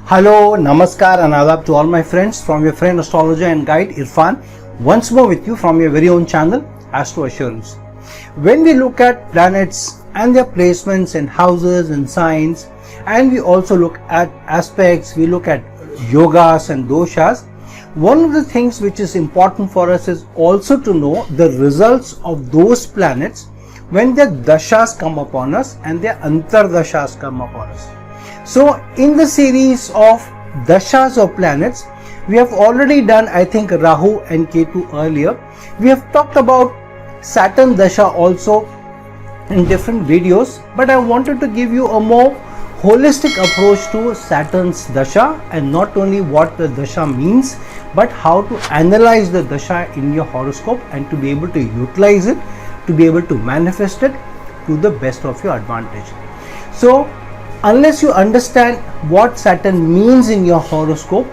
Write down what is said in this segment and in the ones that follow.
Hello, Namaskar and Adab to all my friends from your friend astrologer and guide Irfan, once more with you from your very own channel Astro Assurance. When we look at planets and their placements in houses and signs, and we also look at aspects, we look at yogas and doshas, one of the things which is important for us is also to know the results of those planets when their dashas come upon us and their antardashas come upon us. So in the series of dashas of planets, we have already done, I think, Rahu and Ketu earlier. We have talked about Saturn Dasha also in different videos, but I wanted to give you a more holistic approach to Saturn's Dasha, and not only what the Dasha means, but how to analyze the Dasha in your horoscope and to be able to utilize it, to be able to manifest it to the best of your advantage. So unless you understand what Saturn means in your horoscope,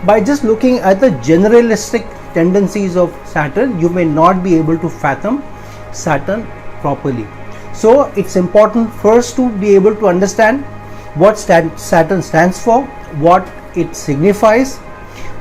by just looking at the generalistic tendencies of Saturn, you may not be able to fathom Saturn properly. So it's important first to be able to understand what Saturn stands for, what it signifies,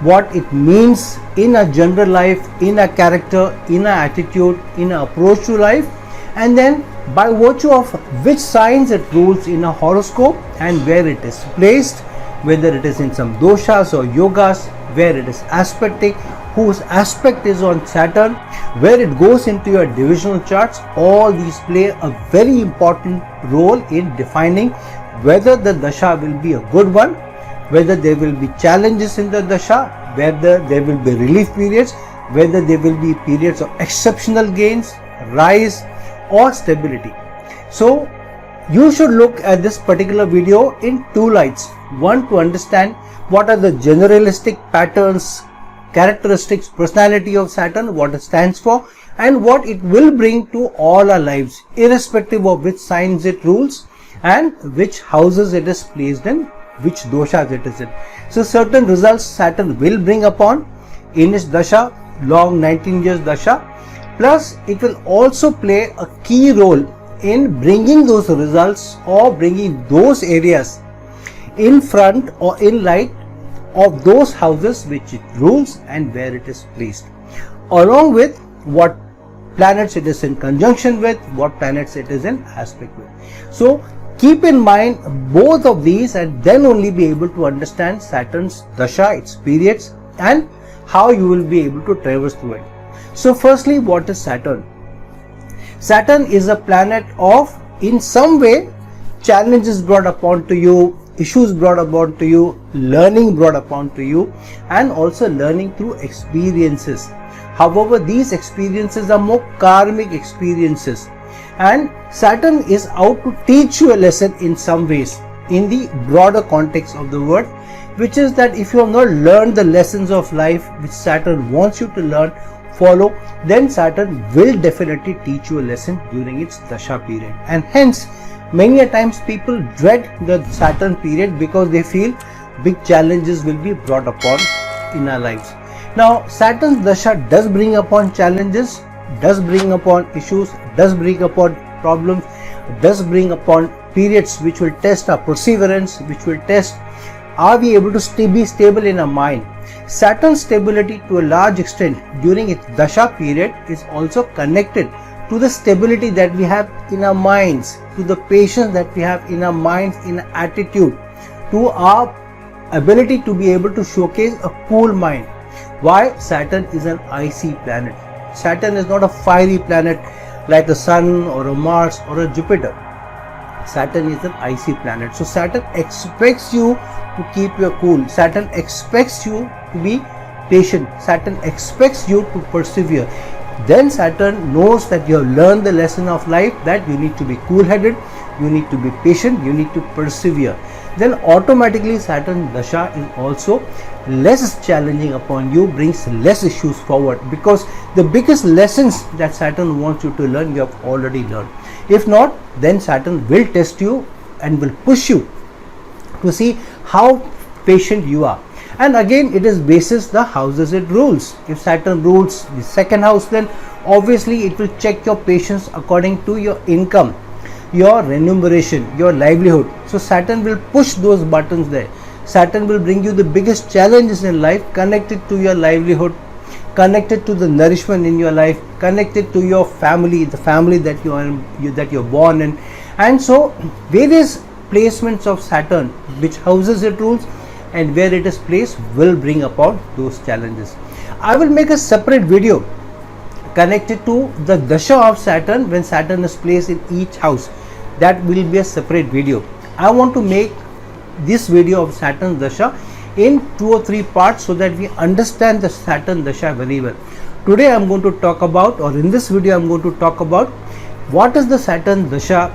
what it means in a general life, in a character, in an attitude, in an approach to life, and then by virtue of which signs it rules in a horoscope and where it is placed, whether it is in some doshas or yogas, where it is aspectic, whose aspect is on Saturn, where it goes into your divisional charts. All these play a very important role in defining whether the dasha will be a good one, whether there will be challenges in the dasha, whether there will be relief periods, whether there will be periods of exceptional gains, rise or stability. So you should look at this particular video in two lights. One, to understand what are the generalistic patterns, characteristics, personality of Saturn, what it stands for, and what it will bring to all our lives, irrespective of which signs it rules and which houses it is placed in, which doshas it is in. So certain results Saturn will bring upon in its dasha, long 19 years dasha. Plus, it will also play a key role in bringing those results or bringing those areas in front or in light of those houses which it rules and where it is placed, along with what planets it is in conjunction with, what planets it is in aspect with. So keep in mind both of these, and then only be able to understand Saturn's dasha, its periods, and how you will be able to traverse through it. So firstly, what is Saturn? Saturn is a planet of, in some way, challenges brought upon to you, issues brought upon to you, learning brought upon to you, and also learning through experiences. However, these experiences are more karmic experiences, and Saturn is out to teach you a lesson in some ways, in the broader context of the word, which is that if you have not learned the lessons of life which Saturn wants you to learn, follow, then Saturn will definitely teach you a lesson during its dasha period. And hence, many a times people dread the Saturn period because they feel big challenges will be brought upon in our lives. Now, Saturn's dasha does bring upon challenges, does bring upon issues, does bring upon problems, does bring upon periods which will test our perseverance, which will test are we able to be stable in our mind. Saturn's stability to a large extent during its dasha period is also connected to the stability that we have in our minds, to the patience that we have in our minds, in our attitude, to our ability to be able to showcase a cool mind. Why? Saturn is an icy planet. Saturn is not a fiery planet like the Sun or a Mars or a Jupiter. Saturn is an icy planet. So Saturn expects you to keep your cool. Saturn expects you to be patient. Saturn expects you to persevere. Then Saturn knows that you have learned the lesson of life, that you need to be cool-headed, you need to be patient, you need to persevere. Then automatically Saturn Dasha is also less challenging upon you, brings less issues forward, because the biggest lessons that Saturn wants you to learn, you have already learned. If not, then Saturn will test you and will push you to see how patient you are. And again, it is basis the houses it rules. If Saturn rules the second house, then obviously it will check your patience according to your income, your remuneration, your livelihood. So Saturn will push those buttons there. Saturn will bring you the biggest challenges in life, connected to your livelihood, connected to the nourishment in your life, connected to your family, the family that you're born in. And so various placements of Saturn, which houses it rules and where it is placed, will bring about those challenges. I will make a separate video connected to the Dasha of Saturn when Saturn is placed in each house. That will be a separate video. I want to make this video of Saturn Dasha in 2 or 3 parts so that we understand the Saturn Dasha very well. Today I am going to talk about, or in this video I am going to talk about, what is the Saturn Dasha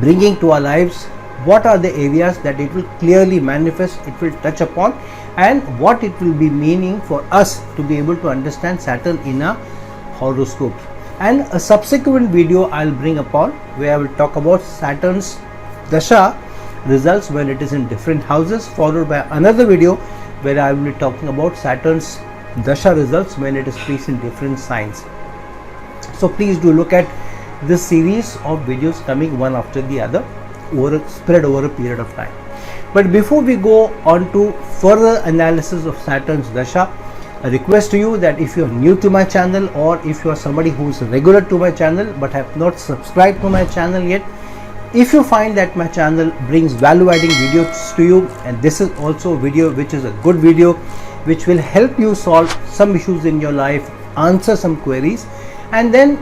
bringing to our lives, what are the areas that it will clearly manifest, it will touch upon, and what it will be meaning for us to be able to understand Saturn in a horoscope. And a subsequent video I will bring upon where I will talk about Saturn's Dasha results when it is in different houses, followed by another video where I will be talking about Saturn's Dasha results when it is placed in different signs. So please do look at this series of videos coming one after the other, spread over a period of time. But before we go on to further analysis of Saturn's Dasha, a request to you that if you are new to my channel, or if you are somebody who is regular to my channel but have not subscribed to my channel yet, if you find that my channel brings value adding videos to you, and this is also a video which is a good video which will help you solve some issues in your life, answer some queries, and then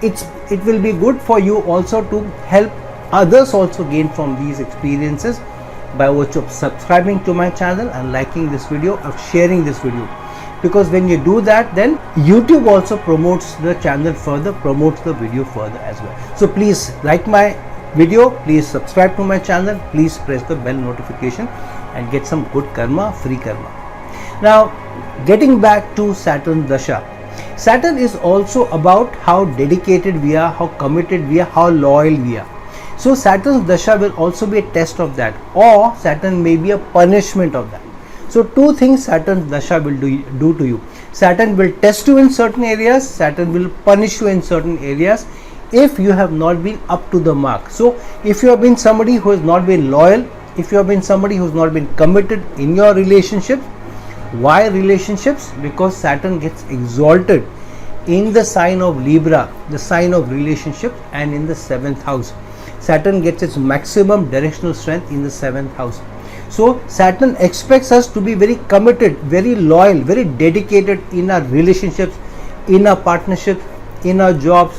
it will be good for you also to help others also gain from these experiences by virtue of subscribing to my channel and liking this video or sharing this video. Because when you do that, then YouTube also promotes the channel further, promotes the video further as well. So please like my video, please subscribe to my channel, please press the bell notification and get some good karma, free karma. Now getting back to Saturn Dasha. Saturn is also about how dedicated we are, how committed we are, how loyal we are. So Saturn's Dasha will also be a test of that, or Saturn may be a punishment of that. So 2 things Saturn's Dasha will do to you. Saturn will test you in certain areas, Saturn will punish you in certain areas if you have not been up to the mark. So if you have been somebody who has not been loyal, if you have been somebody who has not been committed in your relationships. Why relationships? Because Saturn gets exalted in the sign of Libra, the sign of relationship, and in the 7th house. Saturn gets its maximum directional strength in the 7th house. So Saturn expects us to be very committed, very loyal, very dedicated in our relationships, in our partnerships, in our jobs,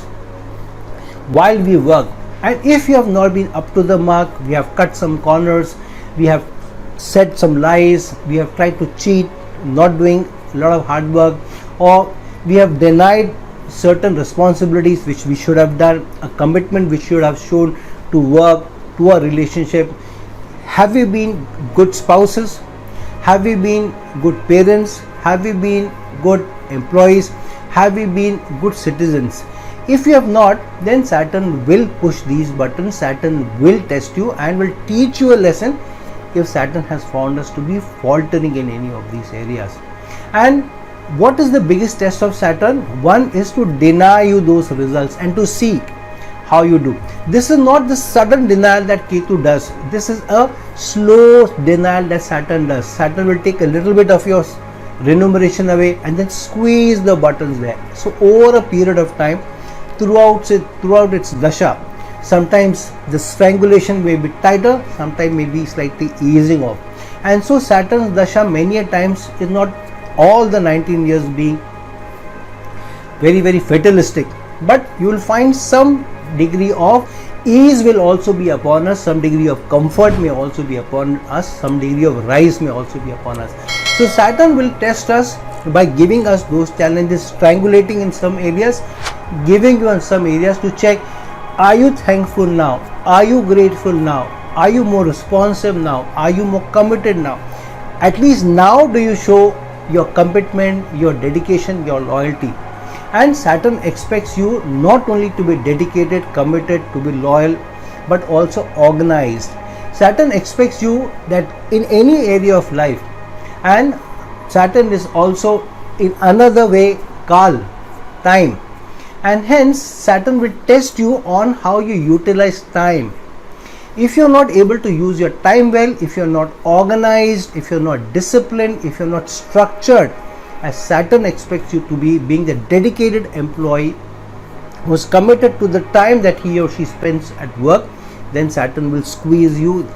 while we work. And if you have not been up to the mark, we have cut some corners, we have said some lies, we have tried to cheat, not doing a lot of hard work, or we have denied certain responsibilities which we should have done, a commitment which should have shown to work, to a relationship. Have we been good spouses? Have we been good parents? Have we been good employees? Have we been good citizens? If you have not, then Saturn will push these buttons, Saturn will test you and will teach you a lesson if Saturn has found us to be faltering in any of these areas. And what is the biggest test of Saturn? One is to deny you those results and to see how you do. This is not the sudden denial that Ketu does. This is a slow denial that Saturn does. Saturn will take a little bit of your remuneration away and then squeeze the buttons there. So over a period of time, throughout its Dasha, sometimes the strangulation may be tighter, sometimes may be slightly easing off. And so Saturn's Dasha many a times is not all the 19 years being very, very fatalistic, but you will find some degree of ease will also be upon us, some degree of comfort may also be upon us, some degree of rise may also be upon us. So Saturn will test us by giving us those challenges, strangulating in some areas, giving you in some areas to check, are you thankful now? Are you grateful now? Are you more responsive now? Are you more committed now? At least now do you show your commitment, your dedication, your loyalty. And Saturn expects you not only to be dedicated, committed, to be loyal, but also organized. Saturn expects you that in any area of life, and Saturn is also in another way Kal, time, and hence Saturn will test you on how you utilize time. If you're not able to use your time well, if you're not organized, if you're not disciplined, if you're not structured, as Saturn expects you to be, being the dedicated employee who's committed to the time that he or she spends at work, then Saturn will squeeze you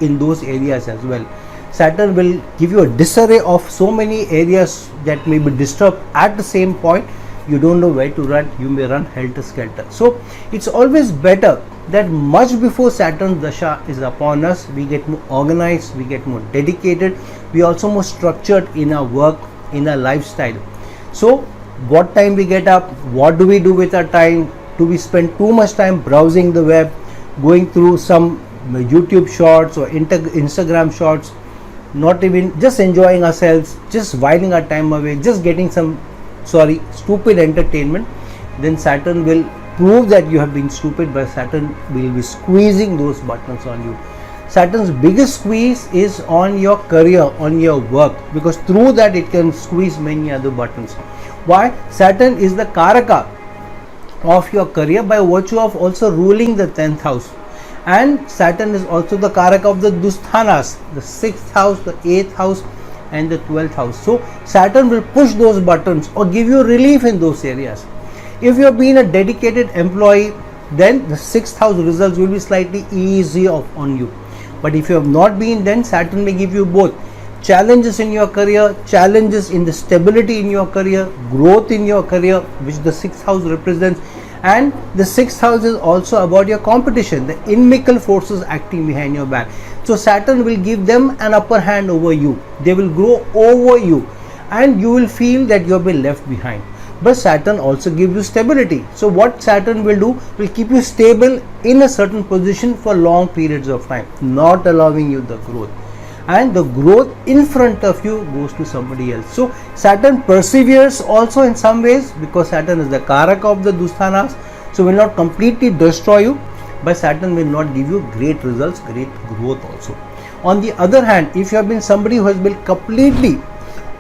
in those areas as well. Saturn will give you a disarray of so many areas that may be disturbed at the same point. You don't know where to run, you may run helter-skelter. So it's always better that much before Saturn Dasha is upon us, we get more organized, we get more dedicated, we also more structured in our work, in our lifestyle. So what time we get up, what do we do with our time? Do we spend too much time browsing the web, going through some YouTube shorts or Instagram shorts, not even just enjoying ourselves, just whiling our time away, just getting some stupid entertainment? Then Saturn will prove that you have been stupid, but Saturn will be squeezing those buttons on you. Saturn's biggest squeeze is on your career, on your work, because through that it can squeeze many other buttons. Why? Saturn is the Karaka of your career by virtue of also ruling the 10th house, and Saturn is also the Karaka of the Dusthanas, the 6th house, the 8th house and the 12th house. So Saturn will push those buttons or give you relief in those areas. If you have been a dedicated employee, then the 6th house results will be slightly easier on you. But if you have not been, then Saturn may give you both challenges in your career, challenges in the stability in your career, growth in your career, which the 6th house represents. And the 6th house is also about your competition, the inimical forces acting behind your back. So Saturn will give them an upper hand over you. They will grow over you and you will feel that you have been left behind. But Saturn also gives you stability. So what Saturn will do, will keep you stable in a certain position for long periods of time, not allowing you the growth. And the growth in front of you goes to somebody else. So Saturn perseveres also in some ways, because Saturn is the Karaka of the Dusthanas, so will not completely destroy you, but Saturn will not give you great results, great growth also. On the other hand, if you have been somebody who has been completely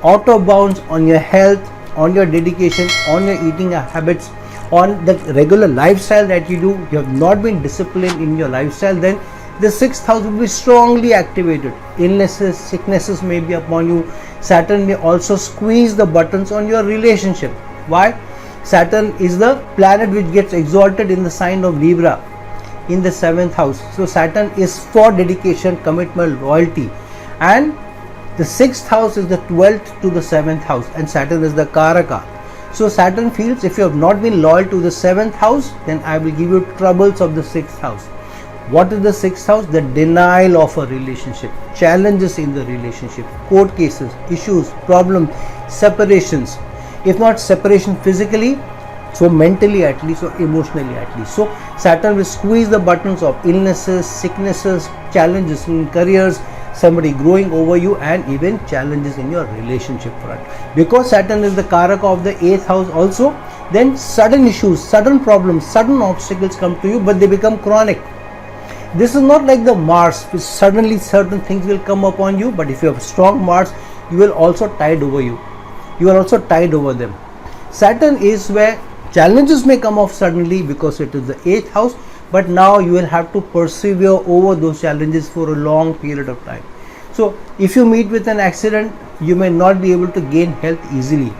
out of bounds on your health, on your dedication, on your eating habits, on the regular lifestyle that you do, you have not been disciplined in your lifestyle, then the 6th house will be strongly activated. Illnesses, sicknesses may be upon you. Saturn may also squeeze the buttons on your relationship. Why? Saturn is the planet which gets exalted in the sign of Libra in the 7th house. So Saturn is for dedication, commitment, loyalty, and the 6th house is the 12th to the 7th house, and Saturn is the Karaka. So Saturn feels if you have not been loyal to the 7th house, then I will give you troubles of the 6th house. What is the 6th house? The denial of a relationship, challenges in the relationship, court cases, issues, problems, separations. If not separation physically, so mentally at least, or emotionally at least. So Saturn will squeeze the buttons of illnesses, sicknesses, challenges in careers, somebody growing over you, and even challenges in your relationship front. Because Saturn is the Karaka of the 8th house also, then sudden issues, sudden problems, sudden obstacles come to you, but they become chronic. This is not like the Mars, which suddenly certain things will come upon you, but if you have strong Mars, you will also tide over you. You are also tied over them. Saturn is where challenges may come off suddenly because it is the 8th house, but now you will have to persevere over those challenges for a long period of time. So if you meet with an accident, you may not be able to gain health easily.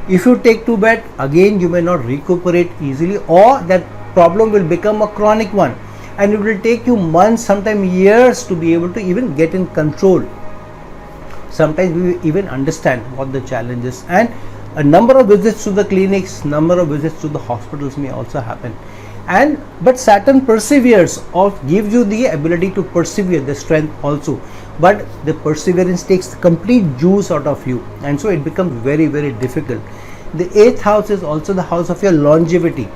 If you take to bed, again you may not recuperate easily, or that problem will become a chronic one, and it will take you months, sometimes years, to be able to even get in control. Sometimes we even understand what the challenge is, and a number of visits to the clinics, number of visits to the hospitals may also happen. But Saturn perseveres, or gives you the ability to persevere, the strength also, but the perseverance takes the complete juice out of you, and so it becomes very, very difficult. The 8th house is also the house of your longevity,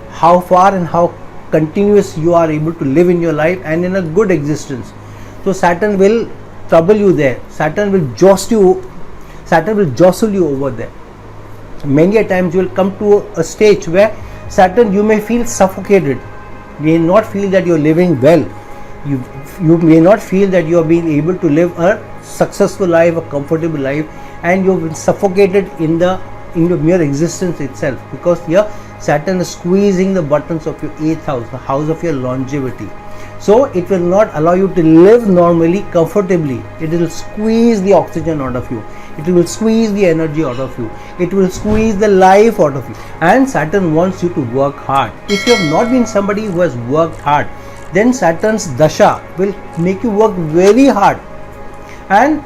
how far and how continuous you are able to live in your life and in a good existence. So Saturn will trouble you there. Saturn will jostle you over there. Many a times you will come to a stage where Saturn, you may feel suffocated. You may not feel that you are living well. You may not feel that you are being able to live a successful life, a comfortable life, and you have been suffocated in your mere existence itself, because here Saturn is squeezing the buttons of your 8th house, the house of your longevity. So it will not allow you to live normally, comfortably. It will squeeze the oxygen out of you. It will squeeze the energy out of you. It will squeeze the life out of you. And Saturn wants you to work hard. If you have not been somebody who has worked hard, then Saturn's Dasha will make you work very hard. And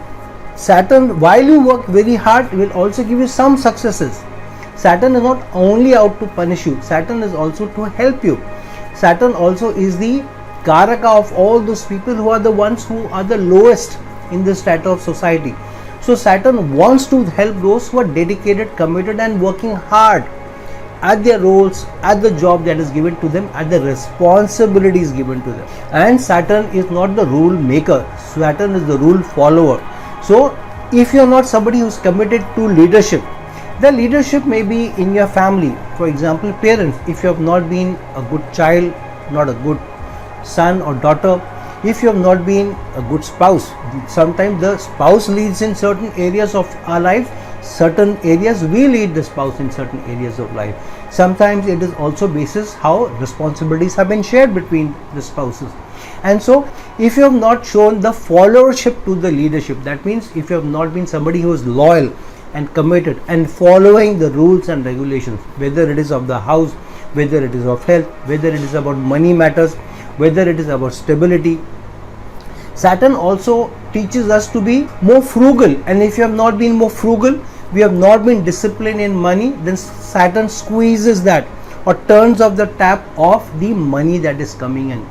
Saturn, while you work very hard, will also give you some successes. Saturn is not only out to punish you, Saturn is also to help you. Saturn also is the Karaka of all those people who are the ones who are the lowest in the strata of society. So Saturn wants to help those who are dedicated, committed and working hard at their roles, at the job that is given to them, at the responsibilities given to them. And Saturn is not the rule maker, Saturn is the rule follower. So if you are not somebody who is committed to leadership, the leadership may be in your family. For example, parents, if you have not been a good child, not a good son or daughter, if you have not been a good spouse, sometimes the spouse leads in certain areas of our life, certain areas we lead the spouse in certain areas of life. Sometimes it is also basis how responsibilities have been shared between the spouses. And so if you have not shown the followership to the leadership, that means if you have not been somebody who is loyal and committed and following the rules and regulations, whether it is of the house, whether it is of health, whether it is about money matters, whether it is about stability. Saturn also teaches us to be more frugal, and if you have not been more frugal, we have not been disciplined in money, then Saturn squeezes that or turns off the tap of the money that is coming in.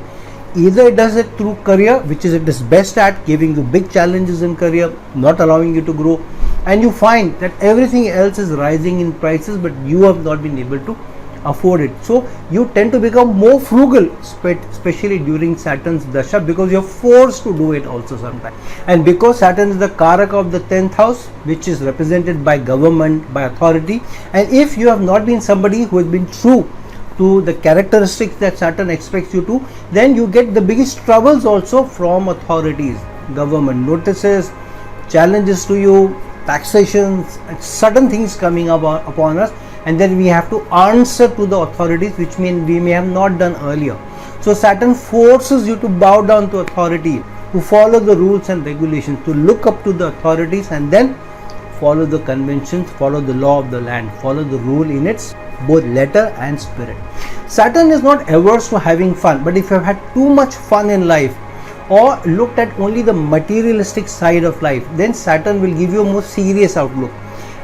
Either it does it through career, which is it is best at, giving you big challenges in career, not allowing you to grow, and you find that everything else is rising in prices, but you have not been able to afford it. So you tend to become more frugal, especially during Saturn's Dasha, because you are forced to do it also sometimes. And because Saturn is the Karaka of the 10th house, which is represented by government, by authority, and if you have not been somebody who has been true to the characteristics that Saturn expects you to, then you get the biggest troubles also from authorities, government notices, challenges to you, taxations, sudden things coming upon us, and then we have to answer to the authorities, which means we may have not done earlier. So Saturn forces you to bow down to authority, to follow the rules and regulations, to look up to the authorities and then follow the conventions, follow the law of the land, follow the rule in its both letter and spirit. Saturn is not averse to having fun, but if you have had too much fun in life or looked at only the materialistic side of life, then Saturn will give you a more serious outlook.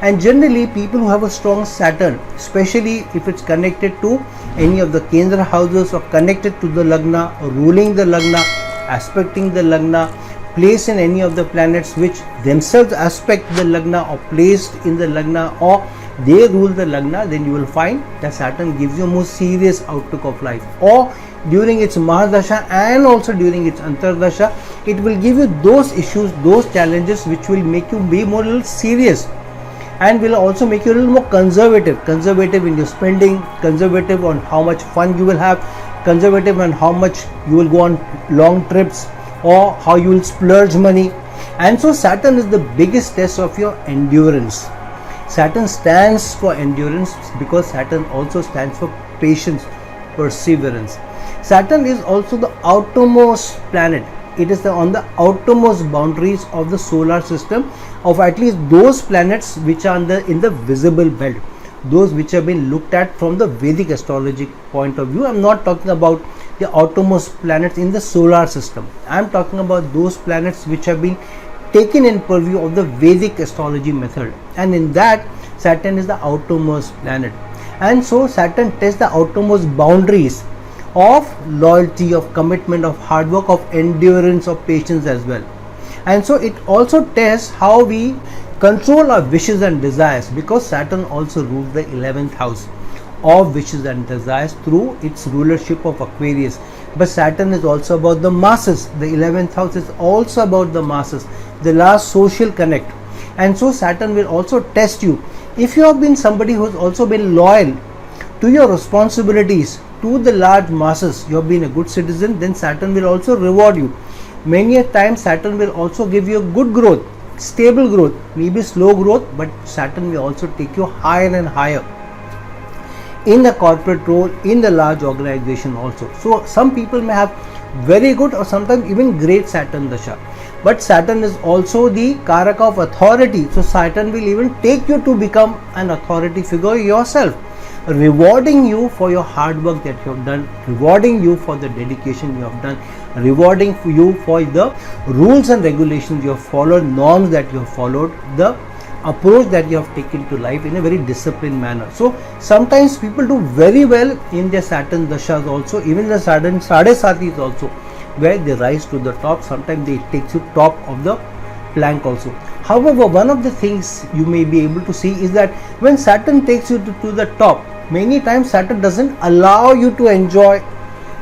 And generally people who have a strong Saturn, especially if it's connected to any of the Kendra houses or connected to the Lagna or ruling the Lagna, aspecting the Lagna, placed in any of the planets which themselves aspect the Lagna or placed in the Lagna or they rule the Lagna, then you will find that Saturn gives you a more serious outlook of life. Or during its Mahadasha and also during its Antardasha, it will give you those issues, those challenges which will make you be more little serious and will also make you a little more conservative in your spending, conservative on how much fun you will have, conservative on how much you will go on long trips or how you will splurge money. And so Saturn is the biggest test of your endurance. Saturn stands for endurance because Saturn also stands for patience, perseverance. Saturn is also the outermost planet. It is on the outermost boundaries of the solar system of at least those planets which are in the visible belt, those which have been looked at from the Vedic astrology point of view. I am not talking about the outermost planets in the solar system. I am talking about those planets which have been taken in purview of the Vedic astrology method, and in that Saturn is the outermost planet. And so Saturn tests the outermost boundaries of loyalty, of commitment, of hard work, of endurance, of patience as well. And so it also tests how we control our wishes and desires, because Saturn also rules the 11th house of wishes and desires through its rulership of Aquarius. But Saturn is also about the masses. The 11th house is also about the masses, the last social connect. And so Saturn will also test you. If you have been somebody who has also been loyal to your responsibilities, to the large masses, you have been a good citizen, then Saturn will also reward you. Many a time Saturn will also give you a good growth, stable growth, maybe slow growth, but Saturn will also take you higher and higher. in the corporate role, in the large organization also. So some people may have very good or sometimes even great Saturn Dasha. But Saturn is also the Karaka of authority. So Saturn will even take you to become an authority figure yourself, rewarding you for your hard work that you have done, rewarding you for the dedication you have done, rewarding you for the rules and regulations you have followed, norms that you have followed, the approach that you have taken to life in a very disciplined manner. So sometimes people do very well in their Saturn Dashas also, even the Saturn Satis also, where they rise to the top. Sometimes they take you top of the plank also. However, one of the things you may be able to see is that when Saturn takes you to the top, many times Saturn doesn't allow you to enjoy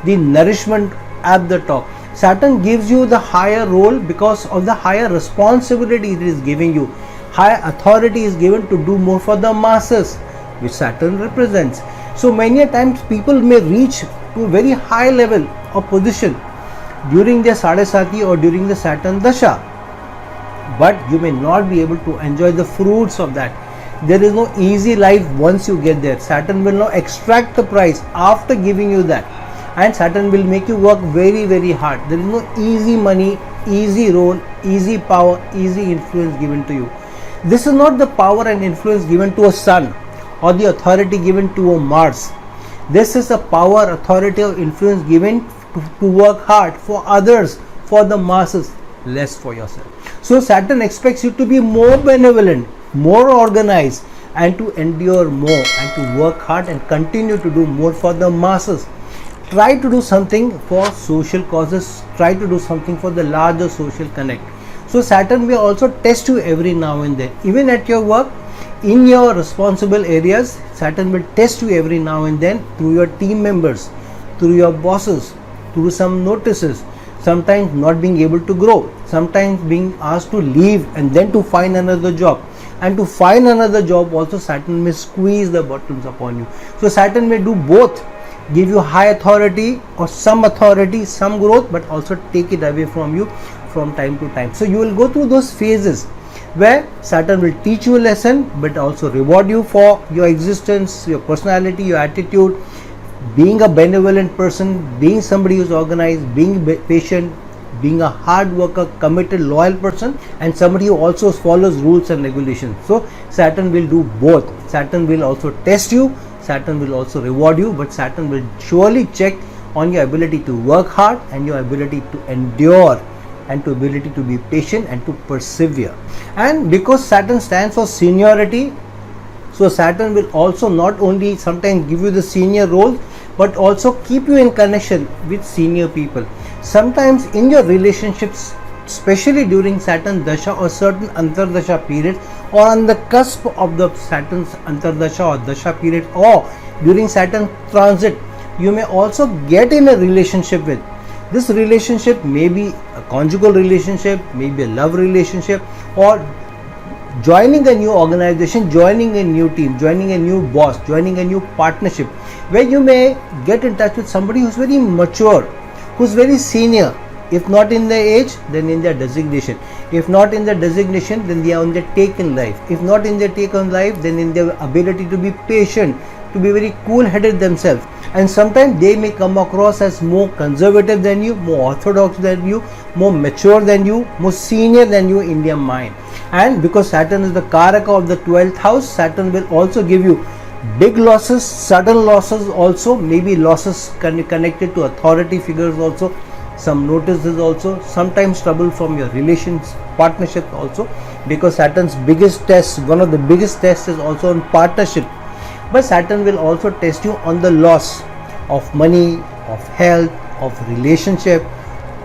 the nourishment at the top. Saturn gives you the higher role because of the higher responsibility it is giving you. Higher authority is given to do more for the masses, which Saturn represents. So many a times people may reach to a very high level of position during their Sadesati or during the Saturn Dasha, but you may not be able to enjoy the fruits of that. There is no easy life once you get there. Saturn will not extract the prize after giving you that, and Saturn will make you work very, very hard. There is no easy money, easy role, easy power, easy influence given to you. This is not the power and influence given to a sun or the authority given to a Mars. This is a power, authority or influence given to work hard for others, for the masses, less for yourself. So Saturn expects you to be more benevolent, more organized, and to endure more and to work hard and continue to do more for the masses. Try to do something for social causes, try to do something for the larger social connect. So Saturn will also test you every now and then, even at your work, in your responsible areas. Saturn will test you every now and then through your team members, through your bosses, through some notices, sometimes not being able to grow, sometimes being asked to leave and then to find another job. And to find another job also, Saturn may squeeze the buttons upon you. So Saturn may do both, give you high authority or some growth, but also take it away from you from time to time. So you will go through those phases where Saturn will teach you a lesson but also reward you for your existence, your personality, your attitude, being a benevolent person, being somebody who is organized, being patient, being a hard worker, committed, loyal person, and somebody who also follows rules and regulations. So Saturn will do both. Saturn will also test you, Saturn will also reward you, but Saturn will surely check on your ability to work hard and your ability to endure and to ability to be patient and to persevere. And because Saturn stands for seniority, so Saturn will also not only sometimes give you the senior role but also keep you in connection with senior people. Sometimes in your relationships, especially during Saturn Dasha or certain Antardasha period, or on the cusp of the Saturn's Antardasha or Dasha period, or during Saturn transit, you may also get in a relationship with. This relationship may be a conjugal relationship, maybe a love relationship, or joining a new organization, joining a new team, joining a new boss, joining a new partnership, where you may get in touch with somebody who's very mature, who's very senior. If not in their age, then in their designation. If not in their designation, then they are on their take in life. If not in their take on life, then in their ability to be patient, to be very cool-headed themselves. And sometimes they may come across as more conservative than you, more orthodox than you, more mature than you, more senior than you in their mind. And because Saturn is the Karaka of the 12th house, Saturn will also give you big losses, sudden losses also, maybe losses connected to authority figures also, some notices also, sometimes trouble from your relations, partnership also, because Saturn's biggest test, one of the biggest tests is also on partnership. But Saturn will also test you on the loss of money, of health, of relationship,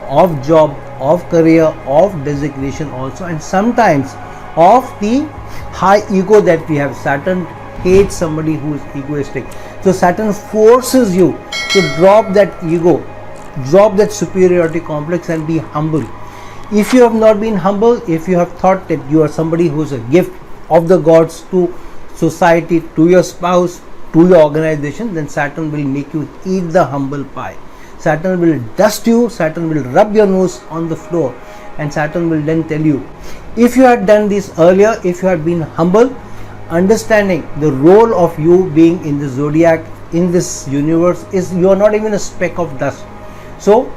of job, of career, of designation also, and sometimes of the high ego that we have. Saturn hates somebody who is egoistic. So Saturn forces you to drop that ego, drop that superiority complex and be humble. If you have not been humble, if you have thought that you are somebody who is a gift of the gods to society, to your spouse, to your organization, then Saturn will make you eat the humble pie. Saturn will dust you, Saturn will rub your nose on the floor, and Saturn will then tell you, if you had done this earlier, if you had been humble, understanding the role of you being in the zodiac, in this universe, is you are not even a speck of dust. So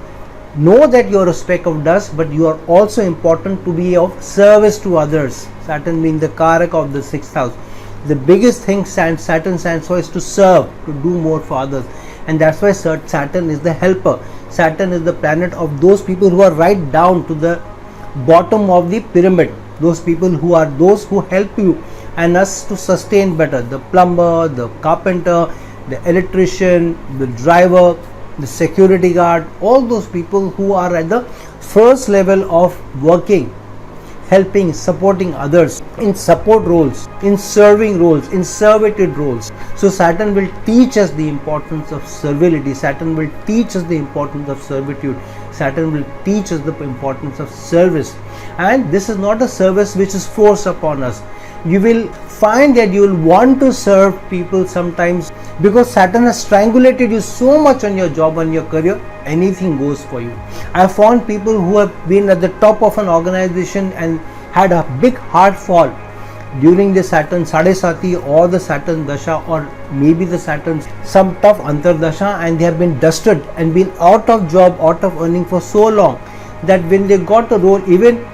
know that you are a speck of dust, but you are also important to be of service to others. Saturn being the Karak of the 6th house. The biggest thing Saturn stands for is to serve, to do more for others. And that's why Saturn is the helper. Saturn is the planet of those people who are right down to the bottom of the pyramid. Those people who are those who help you and us to sustain better. The plumber, the carpenter, the electrician, the driver, the security guard, all those people who are at the first level of working, helping, supporting others in support roles, in serving roles, in servitude roles. So Saturn will teach us the importance of servility. Saturn will teach us the importance of servitude. Saturn will teach us the importance of service. And this is not a service which is forced upon us. You will find that you will want to serve people sometimes, because Saturn has strangulated you so much on your job, on your career, anything goes for you. I have found people who have been at the top of an organization and had a big hard fall during the Saturn Sadesati or the Saturn Dasha, or maybe the Saturn some tough Antardasha, and they have been dusted and been out of job, out of earning for so long that when they got a role, even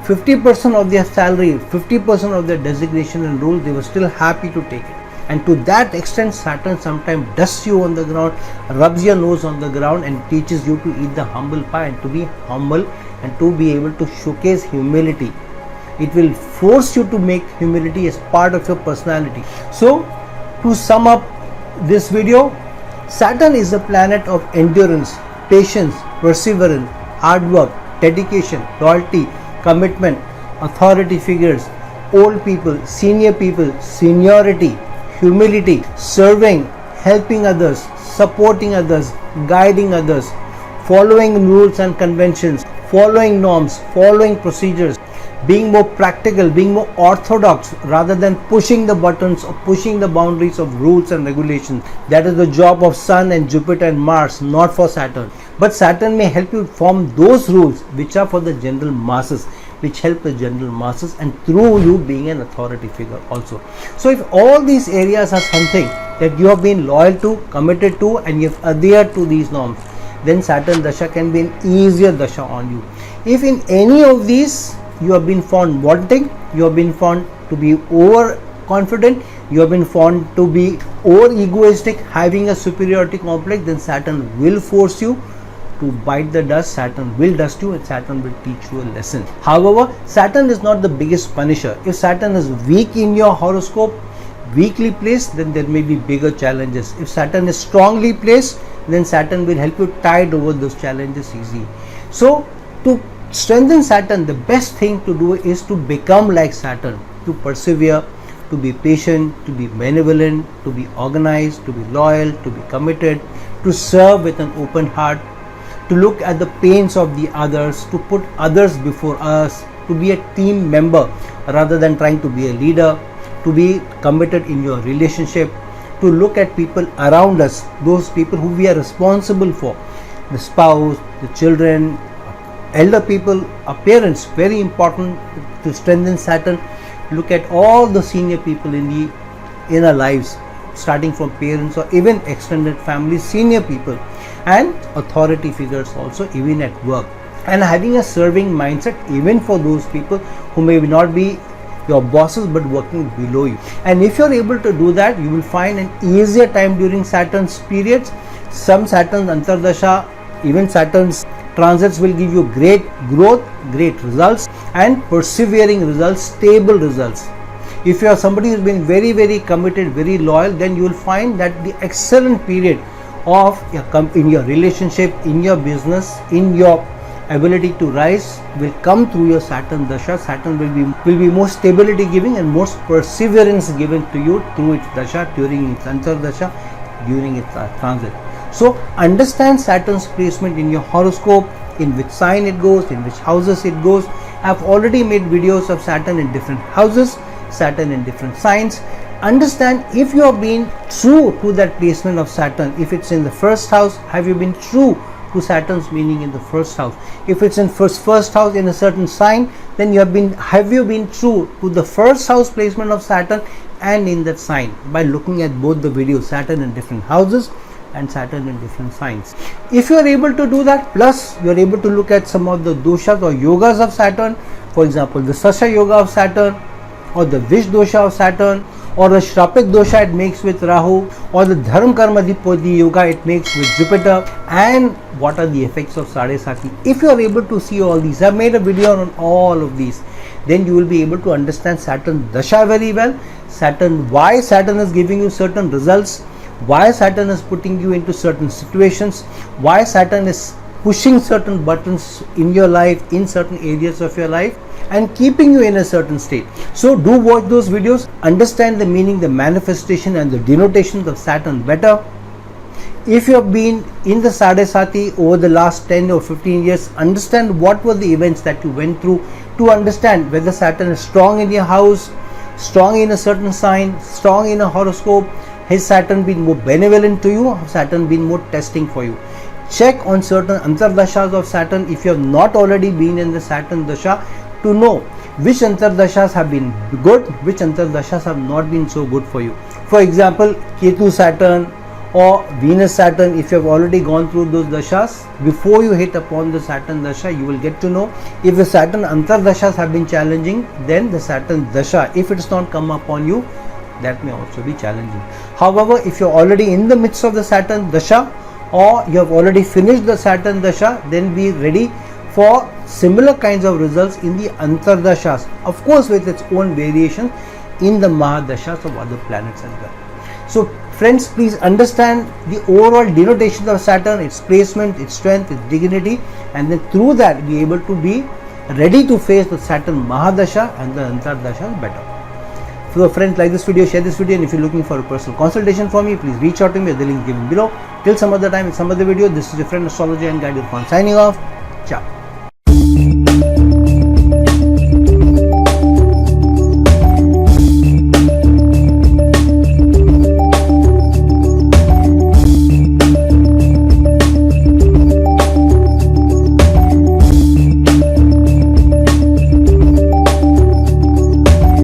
50% of their salary, 50% of their designation and role, they were still happy to take it. And to that extent, Saturn sometimes dusts you on the ground, rubs your nose on the ground, and teaches you to eat the humble pie and to be humble and to be able to showcase humility. It will force you to make humility as part of your personality. So, to sum up this video, Saturn is a planet of endurance, patience, perseverance, hard work, dedication, loyalty, commitment, authority figures, old people, seniority, humility, serving, helping others, supporting others, guiding others, following rules and conventions, following norms, following procedures, being more practical, being more orthodox rather than pushing the buttons or pushing the boundaries of rules and regulations. That is the job of Sun and Jupiter and Mars, not for Saturn. But Saturn may help you form those rules which are for the general masses, which help the general masses, and through you being an authority figure also. So if all these areas are something that you have been loyal to, committed to, and you have adhered to these norms, then Saturn Dasha can be an easier Dasha on you. If in any of these you have been found wanting, you have been found to be overconfident, you have been found to be over egoistic, having a superiority complex, then Saturn will force you to bite the dust. Saturn will dust you and Saturn will teach you a lesson. However, Saturn is not the biggest punisher. If Saturn is weak in your horoscope, weakly placed, then there may be bigger challenges. If Saturn is strongly placed, then Saturn will help you tide over those challenges easy. So to strengthen Saturn, the best thing to do is to become like Saturn, to persevere, to be patient, to be benevolent, to be organized, to be loyal, to be committed, to serve with an open heart, to look at the pains of the others, to put others before us, to be a team member rather than trying to be a leader, to be committed in your relationship, to look at people around us, those people who we are responsible for, the spouse, the children, elder people, our parents. Very important to strengthen Saturn. Look at all the senior people in our lives, starting from parents or even extended family, senior people, and authority figures also, even at work, and having a serving mindset even for those people who may not be your bosses but working below you. And if you're able to do that, you will find an easier time during Saturn's periods. Some Saturn's Antardasha, even Saturn's transits will give you great growth, great results, and persevering results, stable results. If you are somebody who's been very, very committed, very loyal, then you will find that the excellent period of in your relationship, in your business, in your ability to rise will come through your Saturn Dasha. Saturn will be more stability giving and more perseverance given to you through its Dasha, during its Antardasha, during its transit. So understand Saturn's placement in your horoscope, in which sign it goes, in which houses it goes. I have already made videos of Saturn in different houses, Saturn in different signs. Understand if you have been true to that placement of Saturn. If it's in the first house, have you been true to Saturn's meaning in the first house? If it's in first house in a certain sign, then have you been true to the first house placement of Saturn and in that sign by looking at both the videos, Saturn in different houses and Saturn in different signs. If you are able to do that, plus you are able to look at some of the doshas or yogas of Saturn, for example the Sasha yoga of Saturn, or the Vish dosha of Saturn, or the Shrapik dosha it makes with Rahu, or the Dharma Karma Dipodi yoga it makes with Jupiter, and what are the effects of Sadesati. If you are able to see all these, I have made a video on all of these, then you will be able to understand Saturn Dasha very well, Saturn, why Saturn is giving you certain results, why Saturn is putting you into certain situations, why Saturn is pushing certain buttons in your life, in certain areas of your life, and keeping you in a certain state. So do watch those videos, understand the meaning, the manifestation and the denotations of Saturn better. If you have been in the Sadesati over the last 10 or 15 years, understand what were the events that you went through to understand whether Saturn is strong in your house, strong in a certain sign, strong in a horoscope. Has Saturn been more benevolent to you, or Saturn been more testing for you? Check on certain antardashas of Saturn if you have not already been in the Saturn Dasha, to know which antardashas have been good, which antardashas have not been so good for you. For example, Ketu Saturn or Venus Saturn, if you have already gone through those dashas, before you hit upon the Saturn Dasha, you will get to know if the Saturn antardashas have been challenging, then the Saturn Dasha, if it has not come upon you, that may also be challenging. However, if you are already in the midst of the Saturn Dasha, or you have already finished the Saturn Dasha, then be ready for similar kinds of results in the Antardashas, of course with its own variations in the Mahadashas of other planets as well. So friends, please understand the overall denotation of Saturn, its placement, its strength, its dignity, and then through that be able to be ready to face the Saturn Mahadasha and the Antardashas better. So friends, like this video, share this video, and if you're looking for a personal consultation for me, please reach out to me at the link given below. Till some other time, in some other video, this is your friend astrologer and guide Irfan signing off. Ciao.